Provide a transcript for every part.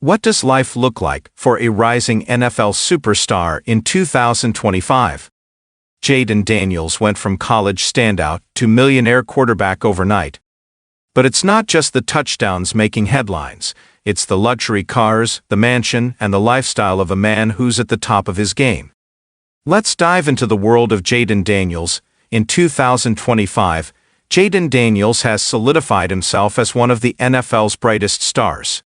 What does life look like for a rising NFL superstar in 2025? Jayden Daniels went from college standout to millionaire quarterback overnight. But it's not just the touchdowns making headlines, it's the luxury cars, the mansion, and the lifestyle of a man who's at the top of his game. Let's dive into the world of Jayden Daniels. In 2025, Jayden Daniels has solidified himself as one of the NFL's brightest stars.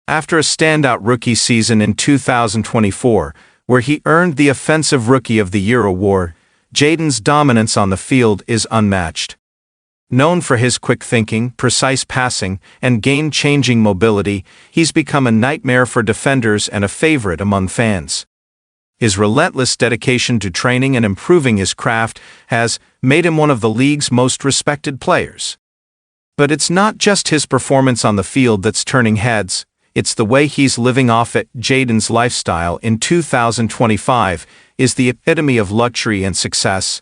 After a standout rookie season in 2024, where he earned the Offensive Rookie of the Year award, Jayden's dominance on the field is unmatched. Known for his quick thinking, precise passing, and game-changing mobility, he's become a nightmare for defenders and a favorite among fans. His relentless dedication to training and improving his craft has made him one of the league's most respected players. But it's not just his performance on the field that's turning heads, it's the way he's living off it. Jayden's lifestyle in 2025 is the epitome of luxury and success.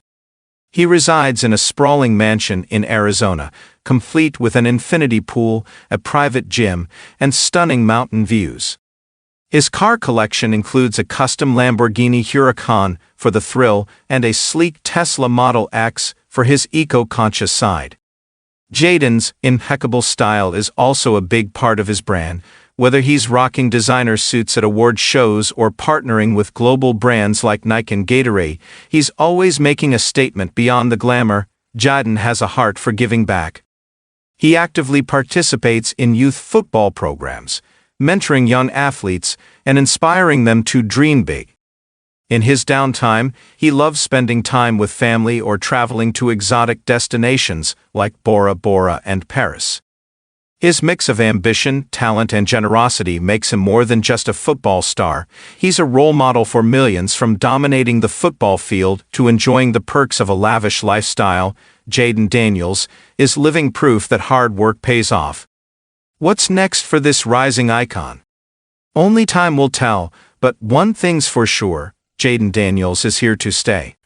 He resides in a sprawling mansion in Arizona, complete with an infinity pool, a private gym, and stunning mountain views. His car collection includes a custom Lamborghini Huracan for the thrill and a sleek Tesla Model X for his eco-conscious side. Jayden's impeccable style is also a big part of his brand, whether he's rocking designer suits at award shows or partnering with global brands like Nike and Gatorade. He's always making a statement beyond the glamour. Jayden has a heart for giving back. He actively participates in youth football programs, mentoring young athletes and inspiring them to dream big. In his downtime, he loves spending time with family or traveling to exotic destinations like Bora Bora and Paris. His mix of ambition, talent, and generosity makes him more than just a football star. He's a role model for millions, from dominating the football field to enjoying the perks of a lavish lifestyle. Jayden Daniels is living proof that hard work pays off. What's next for this rising icon? Only time will tell, but one thing's for sure, Jayden Daniels is here to stay.